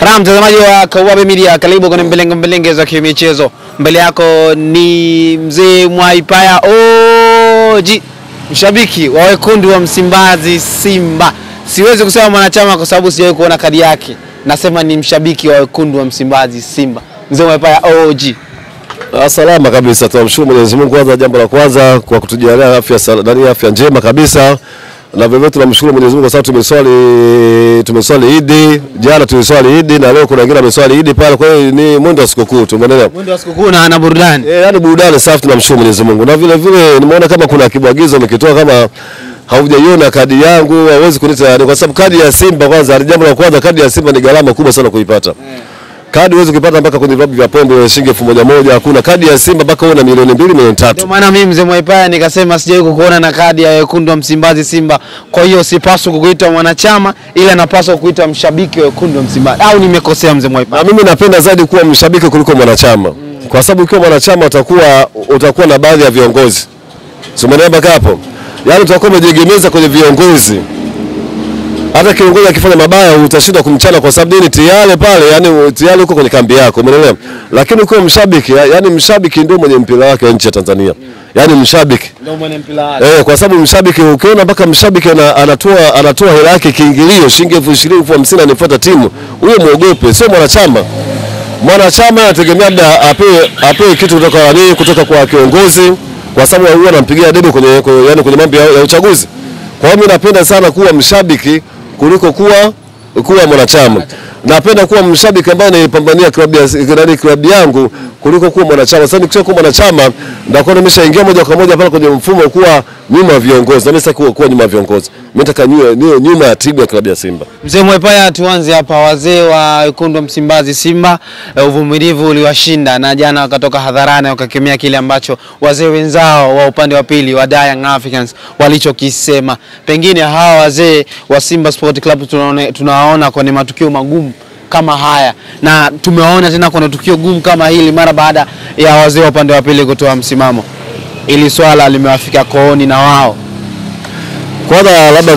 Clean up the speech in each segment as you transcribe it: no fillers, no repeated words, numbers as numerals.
Naam, mtazamaji wa Kawabe Media, karibu kwenye mbelenge za kimichezo. Mbele yako ni mzee Mwaipaya Oji, mshabiki wa wekundu wa Msimbazi Simba. Siwezi kusema mwanachama kwa sababu sijawahi kuona kadi yake. Nasema ni mshabiki wa wekundu wa Msimbazi Simba. Mzee Mwaipaya Oji. Salama kabisa, tunamshukuru Mwenyezi Mungu kwanza, jambo la kwanza kwa kutujalia afya njema kabisa. Na vile tunamshukuru Mwenyezi Mungu kwa sababu tumeswali Idi, jana tuliswali Idi na leo kuna wengine wameswali Idi pale, kwa hiyo ni mwendo wa sikukuu, tumeelewa. Mwendo wa sikukuu na burudani. Yaani burudani safi, tunamshukuru Mwenyezi Mungu. Na vile vile nimeona kama kuna kibwagizo umekitoa, kama haujaiona kadi yangu hauwezi kunita, kwa sababu kadi ya Simba kwanza, jambo la kwanza, kadi ya Simba ni gharama kubwa sana kuipata. Kadi huwezi kupata mpaka kwenye vilabu vya pombe shilingi 1000. Hakuna kadi ya Simba mpaka uwe na milioni 2, milioni 3. Ndio maana mimi mzee Mwaipaya nikasema sijawahi kukuona na kadi ya wekundu wa Msimbazi Simba. Kwa hiyo sipaswi kukuita mwanachama, ila napaswa kukuita mshabiki wa wekundu wa Msimbazi. Au nimekosea mzee Mwaipaya? Na mimi napenda zaidi kuwa mshabiki kuliko mwanachama. Kwa sababu ukiwa mwanachama utakuwa na baadhi ya viongozi. Umeelewa hapo? Yaani utakuwa umejiegemeza kwenye viongozi. Hata kiongozi akifanya mabaya utashinda kumchana kwa sababu nini? Tayari pale, yani tayari uko kwenye kambi yako, umeelewa? Lakini ukiwa mshabiki, yani mshabiki ndio mwenye mpira wake wa nchi ya Tanzania. Yani mshabiki ndio mwenye mpira wake. Kwa sababu mshabiki, ukiona mpaka mshabiki anatoa hela yake kiingilio shilingi 20,000, 50,000 anifuata timu, huyo muogope, sio mwanachama. Mwanachama anategemea labda apewe kitu kutoka kwa kiongozi, kwa sababu huwa anampigia debe kwenye mambo ya uchaguzi. Kwa hiyo mimi napenda sana kuwa mshabiki kuliko kuwa mwanachama. Napenda kuwa mshabiki ambaye anapambania klabu yangu kuliko kuwa mwanachama. Sasa nikisha kuwa mwanachama ndakuwa nimeshaingia moja kwa moja pale kwenye mfumo kuwa nyuma ya viongozi. Na mimi sasa kuwa nyuma ya viongozi. Mimi nataka nyuma ya timu ya klabu ya Simba. Mzee Mwaipaya, tuanze hapa. Wazee wa wekundu wa Msimbazi Simba, uvumilivu uliwashinda na jana wakatoka hadharani wakakemea kile ambacho wazee wenzao wa upande wa pili wa Young Africans walichokisema. Pengine hawa wazee wa Simba Sport Club tunawaona kwenye matukio magumu kama haya, na tumeona tena kuna tukio gumu kama hili mara baada ya wazee wa upande wa pili kutoa msimamo. Ili swala limewafika kooni na wao. Kwanza labda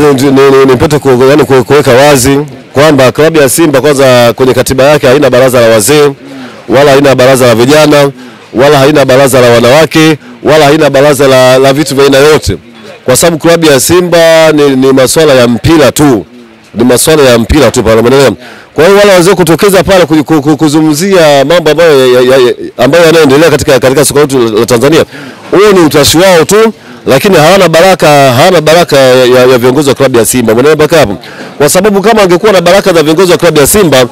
nipate kuweka wazi kwamba klabu ya Simba kwanza kwenye katiba yake haina baraza la wazee, wala haina baraza la vijana, wala haina baraza la wanawake, wala haina baraza la vitu vya aina yote. Kwa sababu klabu ya Simba ni masuala ya mpira tu. Ni masuala ya mpira tu pale, umeelewa? Kwa hiyo wale wazee kutokeza pale kuzungumzia mambo ambayo yanaendelea katika soka letu la Tanzania, huo ni utashi wao tu, lakini hawana baraka ya viongozi wa klabu ya Simba. Umeelewa hapo? Kwa sababu kama angekuwa na baraka za viongozi wa klabu ya Simba,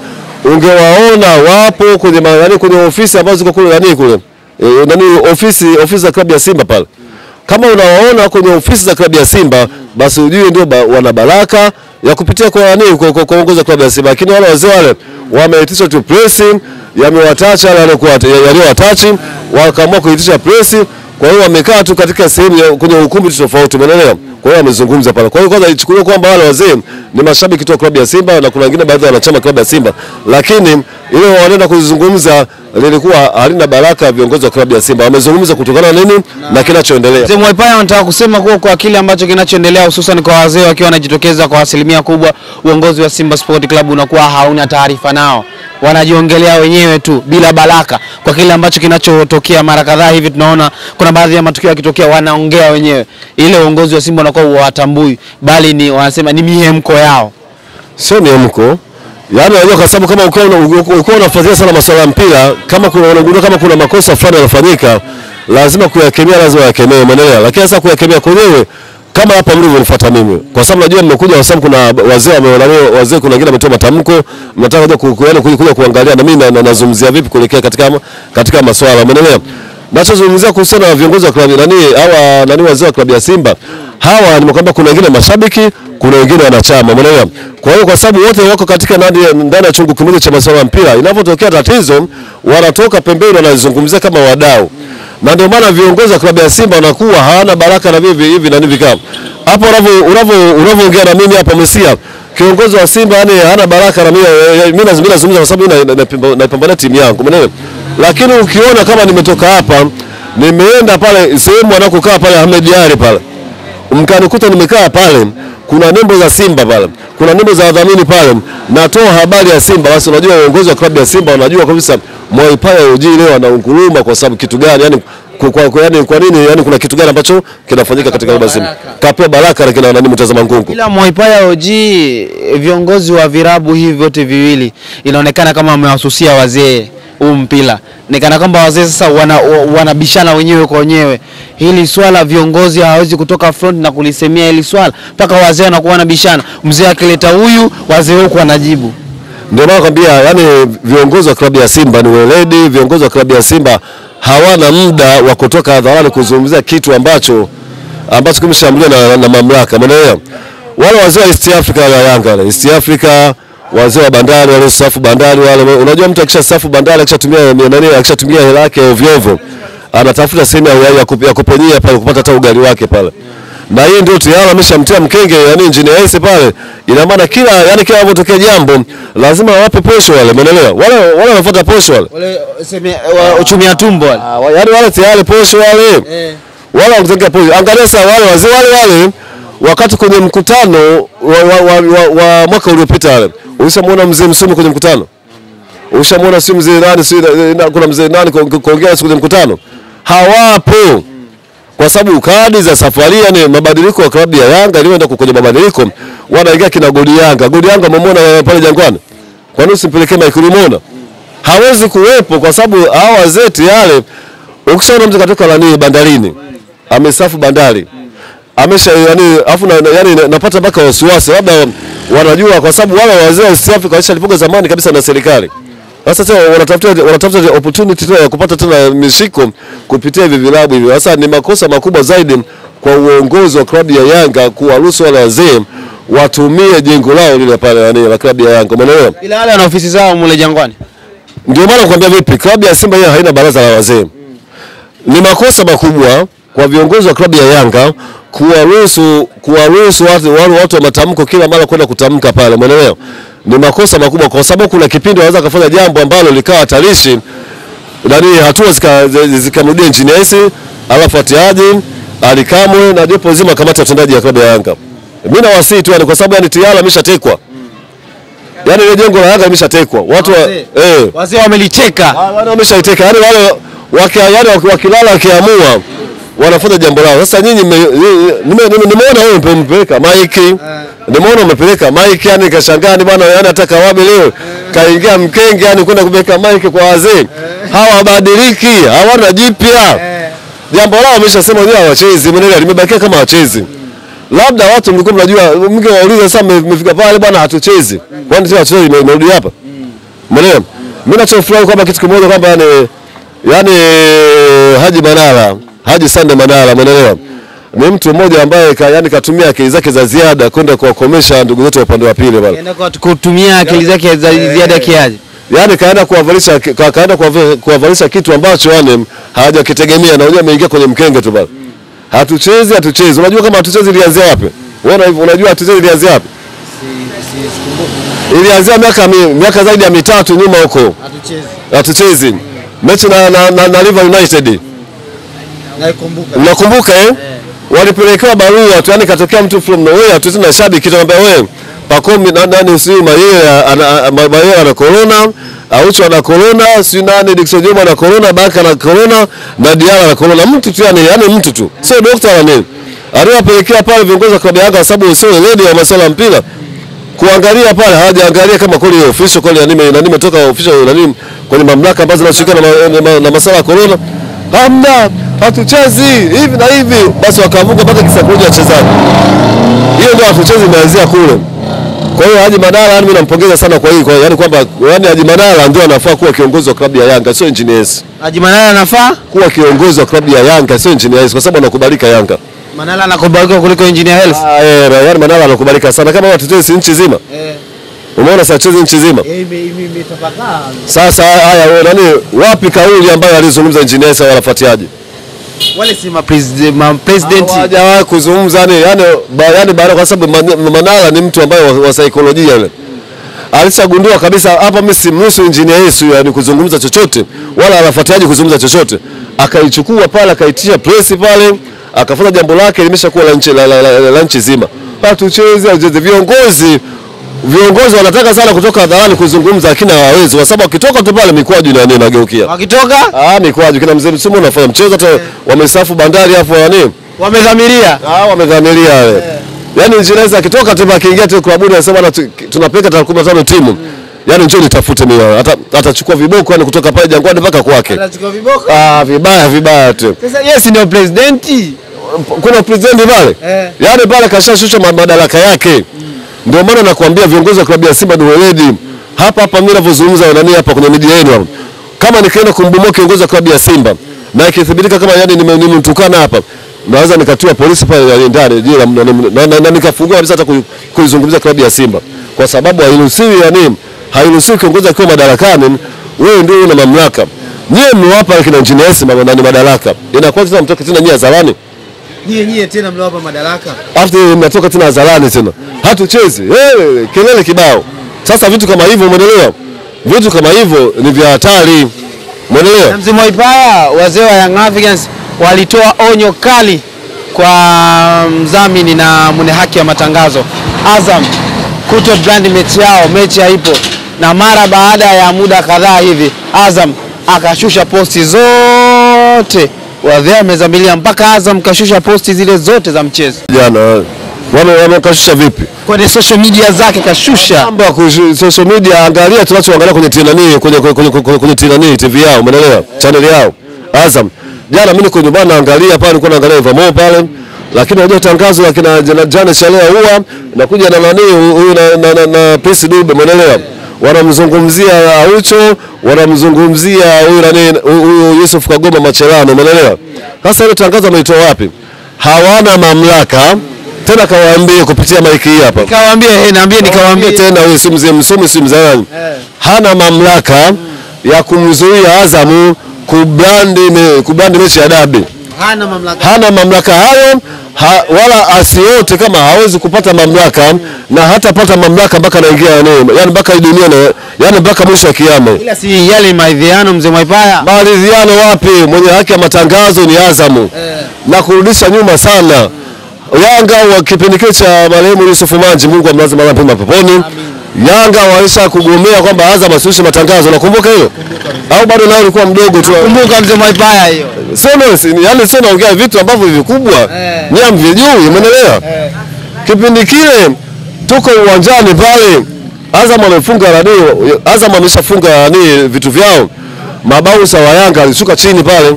ungewaona wapo kwenye ofisi ambazo ziko kule ofisi za klabu ya Simba pale. Kama unawaona kwenye ofisi za klabu ya Simba, basi ujue ndio wana baraka ya kupitia kwa uongozi wa klabu ya Simba. Lakini wale wazee wale wameitisha tu press, yamewatacha yaliyowatachi, wakaamua kuitisha press. Kwa hiyo wamekaa tu katika sehemu kwenye ukumbi tofauti, umeelewa? Kwa hiyo wamezungumza pale. Kwa hiyo kwanza ichukuliwe kwamba wale wazee ni mashabiki tu klabu ya Simba na kuna wengine baadhi ya wanachama klabu ya Simba, lakini ile wanaenda kuzungumza lilikuwa halina baraka viongozi wa klabu ya Simba. Wamezungumza kutokana na nini na kinachoendelea. Mzee Mwaipaya, nataka kusema kwa kile ambacho kinachoendelea hususan kwa wazee wakiwa wanajitokeza kwa asilimia kubwa, uongozi wa Simba Sport Club unakuwa hauna taarifa nao. Wanajiongelea wenyewe tu bila baraka kwa kile ambacho kinachotokea. Mara kadhaa hivi tunaona kuna baadhi ya matukio yakitokea wanaongea wenyewe. Ile uongozi wa Simba unakuwa hawatambui, bali wanasema ni mihemko yao. Sio mihemko. Yaani unajua kwa sababu kama ukiwa unafuatilia sana masuala ya mpira, kama kuna makosa fulani yanafanyika, lazima kuyakemea, lazima yakemee, umeelewa? Lakini sasa kuyakemea kwenyewe kama hapa mlivyonifuata mimi, kwa sababu najua mmekuja kwa sababu kuna wazee kuna wengine wametoa matamko, mnataka kuja kuangalia na mimi nazungumzia vipi kuelekea katika masuala, umeelewa? Nachozungumzia kuhusiana na viongozi wa klabu wazee wa klabu ya Simba. Hawa nimekwambia kuna wengine mashabiki, kuna wengine wanachama, umeelewa? Kwa hiyo kwa sababu wote wako katika ndani ya chungu kimoja cha masuala ya mpira, inapotokea tatizo wanatoka pembeni wanazungumzia kama wadau. Na ndio maana viongozi wa klabu ya Simba wanakuwa hawana baraka na hivi na vikao. Hapo unavyoongea na mimi hapa Mesia, kiongozi wa Simba yani hana baraka na mimi nazungumza kwa sababu naipambania timu yangu, umeelewa? Lakini ukiona kama nimetoka hapa, nimeenda pale sehemu anakokaa pale Ahmed Yari pale, mkanikuta nimekaa pale, kuna nembo za Simba pale, kuna nembo za wadhamini pale, natoa habari ya Simba, basi unajua uongozi wa klabu ya Simba unajua kabisa Mwaipaya OG leo anaunguruma kwa sababu kitu gani, yani kwa nini, yani kuna kitu gani ambacho kinafanyika katika klabu ya Simba. Kapewa baraka lakini nani mtazama ngungu. Ila Mwaipaya OG, viongozi wa virabu hivi vyote viwili inaonekana kama wamewasusia wazee mpira. Nikana kwamba wazee sasa wanabishana wenyewe kwa wenyewe. Hili swala viongozi hawezi kutoka front na kulisemea hili swala, mpaka wazee wanakuwa wanabishana. Mzee akileta huyu, wazee huko wanajibu. Ndio maana nakwambia, yani viongozi wa klabu ya Simba ni weledi, viongozi wa klabu ya Simba hawana muda wa kutoka hadharani kuzungumzia kitu ambacho kimeshambuliwa na mamlaka. Umeelewa? Wale wazee wa East Africa wa Yanga, East Africa, wazee wa Bandari wale safu Bandari wale, unajua mtu akishasafu Bandari akishatumia hela yake ovyo ovyo, anatafuta sehemu ya kupenyia pale kupata hata ugali wake pale. Na hii ndio tayari ameshamtia mkenge, yani Engineer Hersi pale. Ina maana kila wanapotokea jambo lazima wape posho wale, umeelewa? Wale wanafuata posho wale. Wale sema uchumi ya tumbo wale. Yani wale tayari posho wale. Wale wanataka posho. Angalia sasa wale wazee wale wakati kwenye mkutano wa mwaka uliopita wale. Ulishamuona mzee Msumu kwenye mkutano? Ulishamuona si mzee nani, si kuna mzee nani kuongea kwenye mkutano? Hawapo. Kwa sababu kadi za safari ni mabadiliko ya klabu ya Yanga iliyoenda kwenye mabadiliko, wanaingia kina Godi Yanga. Godi Yanga umemuona pale Jangwani? Kwa nini usimpelekee Mike Limuona? Hawezi kuwepo kwa sababu hao wazee tayari. Ukishaona mtu katoka lani Bandarini, amesafu Bandari, amesha yani afu napata baka wasiwasi labda wanajua, kwa sababu wale wazee wa East Africa walishalipoka zamani kabisa na serikali. Sasa wanatafuta opportunity ya kupata tena mishiko kupitia hivi vilabu hivi. Sasa ni makosa makubwa zaidi kwa uongozi wa klabu ya Yanga kuwaruhusu wale wazee watumie jengo lao lile pale la klabu ya Yanga. Umeelewa? Ila wale wana ofisi zao mule Jangwani. Ndio maana nakwambia vipi, klabu ya Simba haina baraza la wazee. Ni makosa makubwa kwa viongozi wa klabu ya Yanga kuwaruhusu watu wa matamko kila mara kwenda kutamka pale. Umeelewa? Ni makosa makubwa kwa sababu kuna kipindi wanaweza kufanya jambo ambalo likawa hatarishi, ndani hatua zikamrudia Engineer Hersi, alafu atiaje alikamwe na jopo zima kamati ya utendaji ya klabu ya Yanga. Mimi na wasii tu kwa sababu yani tayari ameshatekwa. Yani ile jengo la Yanga limeshatekwa. Watu wazee wamelicheka. Wale wameshaiteka. Yani wale wakilala wakiamua wanafanya jambo lao. Sasa nyinyi nimeona wewe umepeleka Mike. Nimeona umepeleka Mike, yani kashangaa ni bwana, yani ataka wabe leo kaingia mkenge, yani kwenda kupeleka Mike kwa wazee. Hawabadiliki, hawana jipya. Jambo lao wameshasema wenyewe hawachezi, mwenyewe limebakia kama hawachezi. Labda watu mlikuwa mnajua, mngewauliza sasa mmefika pale bwana hatuchezi. Kwani sio hatuchezi, imerudi hapa. Umeelewa? Mimi nachofurahi kwamba kitu kimoja kwamba yani Haji Sande Manara, umeelewa? Ni mtu mmoja ambaye katumia akili zake za ziada kwenda kuwakomesha ndugu zetu wa upande wa pili pale. Kaenda kutumia akili zake za ziada kiaje? Yani kaenda kuwavalisha kitu ambacho yani hawajakitegemea, na wenyewe ameingia kwenye mkenge tu pale. Hatuchezi. Unajua kama hatuchezi ilianzia wapi? Wewe unajua hatuchezi ilianzia wapi? Ilianzia miaka zaidi ya 3 nyuma huko. Hatuchezi. Mechi na River United. Unakumbuka walipelekewa barua tu, yani katokea mtu from nowhere tu na shabiki anamwambia wewe Pacome nani usiwe Mayele ana corona, Aucho ana corona, si nani Dickson Jomo ana corona, Baka ana corona na Diara ana corona. Mtu tu yani mtu tu. Sio daktari nani. Aliwapelekea pale viongozi wa klabu ya Yanga sababu sio lady wa masuala mpira. Kuangalia pale hawajaangalia kama kweli official kweli nimetoka official nani kwenye mamlaka ambazo zinashirika na masuala ya corona. Hamna, hatuchezi hivi na hivi, basi wakavuka mpaka kisaikolojia wachezaji. Hiyo ndio hatuchezi imeanzia kule. Kwa hiyo Haji Manara mimi nampongeza sana kwa hii, yani kwamba Haji Manara ndio anafaa kuwa kiongozi wa klabu ya Yanga, sio Engineer Hersi. Haji Manara anafaa kuwa kiongozi wa klabu ya Yanga, sio Engineer Hersi, kwa sababu anakubalika Yanga. Manara anakubalika kuliko Engineer Hersi. Yani Manara anakubalika sana kama hatuchezi nchi nzima. Umeona sasa chezi nchi nzima. Imetapakaa. Sasa haya wapi kauli ambayo alizungumza Engineer Hersi wanafuatiaje? Wale si president hawajawahi kuzungumza yani baada, kwa sababu Manara ni mtu ambaye wa saikolojia yule. Alishagundua kabisa hapa mimi simruhusu Engineer Hersi yani kuzungumza chochote wala anafuatiaje kuzungumza chochote. Akaichukua pale akaitia press pale, akafanya jambo lake limeshakuwa la nchi zima. hatucheze. Viongozi wanataka sana kutoka hadharani kuzungumza, lakini hawawezi kwa sababu wakitoka tu pale mikwaju na nini nageukia. Wakitoka? Mikwaju kina mzee Msumo unafanya mchezo hata wamesafu Bandari hapo nini? Wamedhamiria. Wamedhamiria wale. Yaani inaweza akitoka tu akiingia tu klabuni anasema tunapeka tarehe 15 timu. Yaani njoo nitafute mimi. Atachukua viboko yani kutoka pale Jangwani mpaka kwake. Atachukua viboko? Vibaya tu. Sasa yes ndio president. Kuna president pale? Yaani pale kashashusha madaraka yake. Ndio maana nakwambia viongozi wa klabu ya Simba ni weledi. Hapa mimi ninavyozungumza nani hapa kwenye media yenu hapa. Kama nikaenda kumbomoa kiongozi wa klabu ya Simba na ikithibitika kama yani nimemtukana hapa, naweza nikatua polisi pale ndani jela na nikafungua kabisa hata kuizungumzia klabu ya Simba. Kwa sababu hairuhusiwi kiongozi akiwa madarakani, wewe ndio una mamlaka. Nyie mmewapa kina engineers nani madaraka. Inakuwa sasa mtoke tena nyie hadharani. Nyie tena mliwapa madaraka. After mnatoka tena hadharani tena. Hatuchezi. Kelele kibao. Sasa vitu kama hivyo umeelewa? Vitu kama hivyo ni vya hatari. Umeelewa? Na Mzee Mwaipaya, wazee wa Young Africans walitoa onyo kali kwa mdhamini na mwenye haki ya matangazo Azam kuto brand mechi haipo, na mara baada ya muda kadhaa hivi Azam akashusha posti zote. Wazee wamezamilia mpaka Azam kashusha posti zile zote za mchezo. Jana wamekashusha vipi? Kwenye social media zake kashusha. Mambo ya social media, angalia tunachoangalia kwenye kwenye TV yao, umeelewa? Channel yao Azam. Jana mimi niko nyumbani naangalia pale, nilikuwa naangalia Vamo pale, lakini unajua tangazo la kina Jana Shalea huwa nakuja na nani huyu na Prince Dube, umeelewa? Wanamzungumzia Aucho, wanamzungumzia huyu Yusuf Kagoma Machelano, umeelewa? Sasa ile tangazo ameitoa wapi? Hawana mamlaka tena, kawaambie kupitia maiki hii hapa. Kawaambie nikawaambie tena wewe si mzee Msomi si mzalani. Hana mamlaka ya kumzuia Azam kubrand mechi ya dabi. Hana mamlaka hayo, wala asiote kama hawezi kupata mamlaka, na hatapata mamlaka mpaka anaingia yani mpaka dunia yani mpaka mwisho wa kiyama. Ila si yale maridhiano Mzee Mwaipaya. Maridhiano wapi? Mwenye haki ya matangazo ni Azam. Na kurudisha nyuma sana. Yanga wa kipindi kile cha marehemu Yusuf Manji, Mungu amlaze mahali pema peponi. Yanga walisha kugomea kwamba Azam asirushe matangazo, nakumbuka hilo? Au bado nao ulikuwa mdogo tu? Nakumbuka Mzee Mwaipaya hiyo. Sio naongea vitu ambavyo vikubwa. Nyie mvijui, umeelewa? Kipindi kile tuko uwanjani pale, Azam amefunga radio, Azam ameshafunga vitu vyao. Mabausa wa Yanga alishuka chini pale.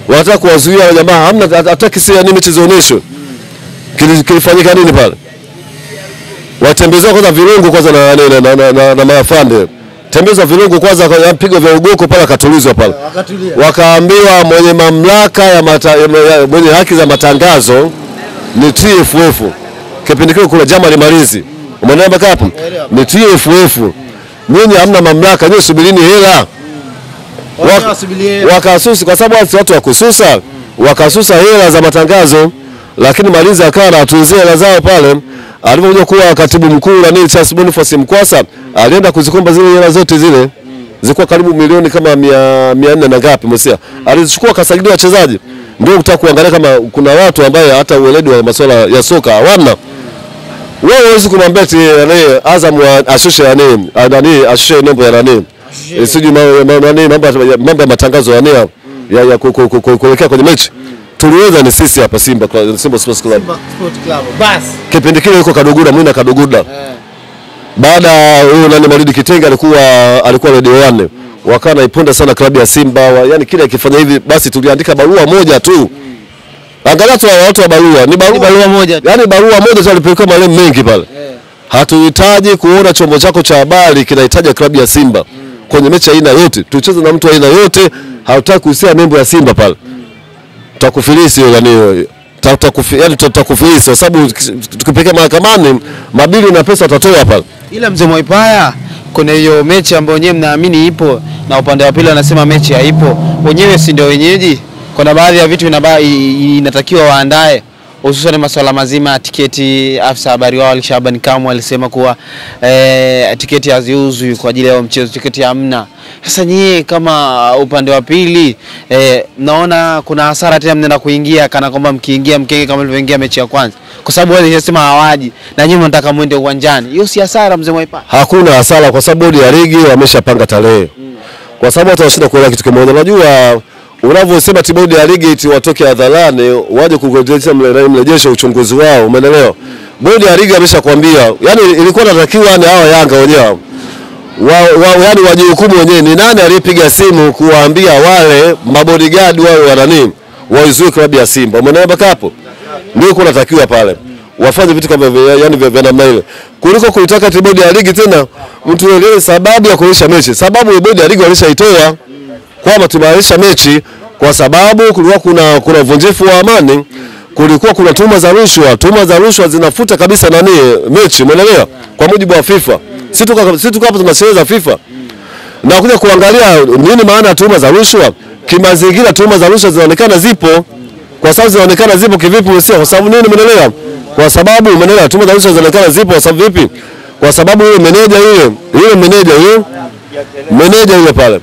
Wanataka kuwazuia jamaa, hamna hataki mechi zioneshwe. Kilifanyika nini pale? Watembezwa kwanza virungu kwanza na maafande. Tembeza virungu kwanza kwa pigo vya ugoko pale, katulizwa pale. Wakaambiwa mwenye mamlaka mwenye haki za matangazo ni TFF. Kipindi kile kule Jamali Malizi. Umeona mpaka hapo? Ni TFF. Nyinyi hamna mamlaka, nyinyi subirini hela. Wakasusi kwa sababu watu wa kususa, wakasusa hela za matangazo. Lakini Malizi akawa anatunzia hela zao pale. Alipokuja kuwa katibu mkuu na Charles Boniface Mkwasa, alienda kuzikomba zile hela zote zile. Zilikuwa karibu milioni kama 400 na ngapi msia. Alizichukua kasajili wachezaji. Ndio kutaka kuangalia kama kuna watu ambaye hata ueledi wa masuala ya soka hawana. Wewe huwezi kumwambia ati Azam ashushe ashushe nembo ya siji mambo ya matangazo ya kuelekea kwenye mechi. Tuliweza ni sisi hapa Simba Sports Club. Bas. Kipindi kile yuko Kadoguda, Mwina Kadoguda. Baada huyo Maridi Kitenga alikuwa Radio 1. Wakana naiponda sana klabu ya Simba, yani kile akifanya hivi basi tuliandika barua moja tu. Angalia tu watu wa barua, ni barua moja. Yani barua moja tu alipeleka maneno mengi pale. Hatuhitaji kuona chombo chako cha habari kinahitaji klabu ya Simba kwenye mechi aina yote. Tucheze na mtu aina yote, hatutaki kuhusia nembo ya Simba pale. Tutakufilisi tutakufilisi kwa sababu tukipeleka mahakamani mabili na pesa tutatoa pale. Ila Mzee Mwaipaya, kuna hiyo mechi ambayo wenyewe mnaamini ipo na upande wa pili wanasema mechi haipo. Wenyewe si ndio wenyeji? Kuna baadhi ya vitu inatakiwa waandae. hususan masuala mazima ya tiketi. Afisa habari wao Shaban Kamwe alisema kuwa tiketi haziuzwi kwa ajili ya mchezo, tiketi hamna. Sasa nyie kama upande wa pili naona kuna hasara tena mnaenda kuingia kana kwamba mkiingia mkenge kama mlivyoingia mechi ya kwanza, kwa sababu wale wanasema hawaji na nyinyi mnataka muende uwanjani. Hiyo si hasara mzee Mwaipa? Hakuna hasara kwa sababu bodi ya ligi wameshapanga tarehe. Kwa sababu hata washinda kuelewa kitu kimoja. Unajua unavyosema bodi ya ligi eti watoke hadharani waje kugojesha mrejesho uchunguzi wao, umeelewa? Bodi ya ligi ameshakwambia, yani ilikuwa inatakiwa ni hawa Yanga wenyewe yani wajihukumu wenyewe ni nani aliyepiga simu kuwaambia wale mabodyguard wale wana nini waizuie klabu ya Simba, umeelewa hapo? Ndio kunatakiwa pale wafanye vitu kama yani vya namna ile, kuliko kuitaka bodi ya ligi tena mtu elewe sababu ya kuisha mechi. Sababu bodi ya ligi walishaitoa kwamba tumaanisha mechi kwa sababu kulikuwa kuna uvunjifu wa amani, kulikuwa kuna tuma za rushwa. Tuma za rushwa zinafuta kabisa nani mechi, umeelewa? Kwa mujibu wa FIFA. Sisi tuko hapa tunacheza FIFA. Na kuja kuangalia nini maana ya tuma za rushwa? Kimazingira tuma za rushwa zinaonekana zipo. Kwa sababu zinaonekana zipo kivipi? Sio kwa sababu nini, umeelewa? Kwa sababu umeelewa tuma za rushwa zinaonekana zipo kwa sababu vipi? Kwa sababu yule meneja yule pale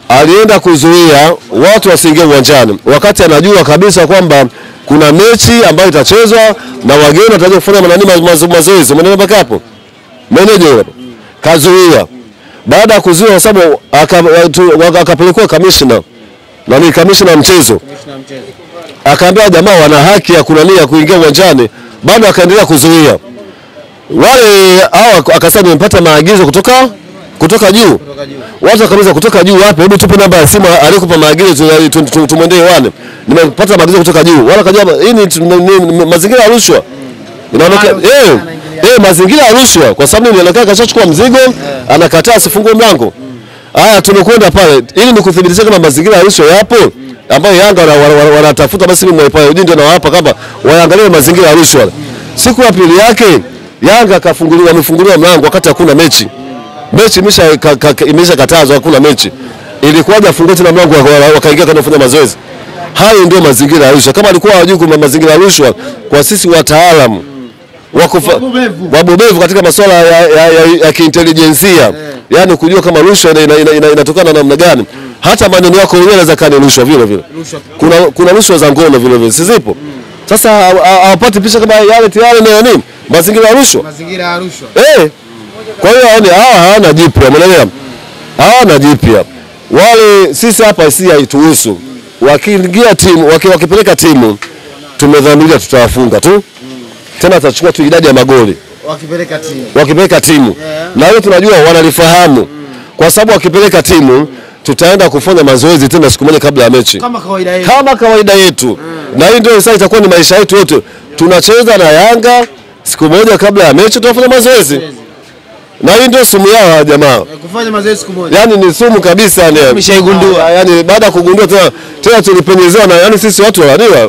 alienda kuzuia watu wasiingie uwanjani wakati anajua kabisa kwamba kuna mechi ambayo itachezwa na wageni wataje kufanya mazoezi, umeelewa hapo? Meneja yule kazuia. Baada ya kuzuia kwa sababu akapelekwa commissioner mchezo. Akaambia jamaa wana haki ya kunania kuingia uwanjani, bado akaendelea kuzuia. Wale hao akasema nimepata maagizo kutoka juu. Watu wakauliza kutoka juu wapi? Hebu tupe namba ya simu alikupa maagizo tumwendee wane. Nimepata maagizo kutoka juu. Wala kajua hii ni mazingira ya rushwa. Inaonekana mazingira ya rushwa kwa sababu inaonekana kashachukua mzigo, anakataa asifungue mlango. Haya tumekwenda pale ili nikuthibitisha kama mazingira ya rushwa yapo ambayo Yanga wanatafuta, basi mimi Mwaipa ndio nawapa kama waangalie mazingira ya rushwa. Siku ya pili yake Yanga amefunguliwa mlango wakati hakuna mechi. Mechi imeshakatazwa, hakuna mechi. Ilikuwaje afungue tena mlango wakaingia kana kufanya mazoezi? Hayo ndio mazingira ya rushwa. Kama alikuwa hajui kwa mazingira ya rushwa, kwa sisi wataalamu wabobevu katika masuala ya kiintelijensia, yani kujua kama rushwa inatokana na namna gani. Hata maneno yako wenyewe yanaweza kana rushwa vile vile. Kuna rushwa za ngono vile vile, si zipo? Sasa hawapati picha kama yale tayari na nini? Mazingira ya rushwa. Kwa hiyo yani hawana jipya, umeelewa? Hawana jipya. Wale sisi hapa si haituhusu. Wakiingia timu, wakipeleka timu, tumedhamiria tutawafunga tu. Tena tutachukua tu idadi ya magoli. Wakipeleka timu. Na hiyo tunajua wanalifahamu. Kwa sababu wakipeleka timu, tutaenda kufanya mazoezi tena siku moja kabla ya mechi. Kama kawaida yetu. Na hiyo ndio sasa itakuwa ni maisha yetu yote. Tunacheza na Yanga siku moja kabla ya mechi tutafanya mazoezi. Na hii ndio sumu yao jamaa. Kufanya mazoezi siku moja. Yaani ni sumu kabisa ndio. Umeshaigundua. Yaani baada ya kugundua tena tulipenyezewa na yani sisi watu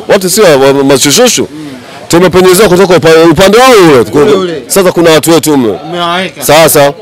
watu sio mashushushu. Tumepenyezewa kutoka upande wao ule. Sasa kuna watu wetu mle. Umewaweka. Sasa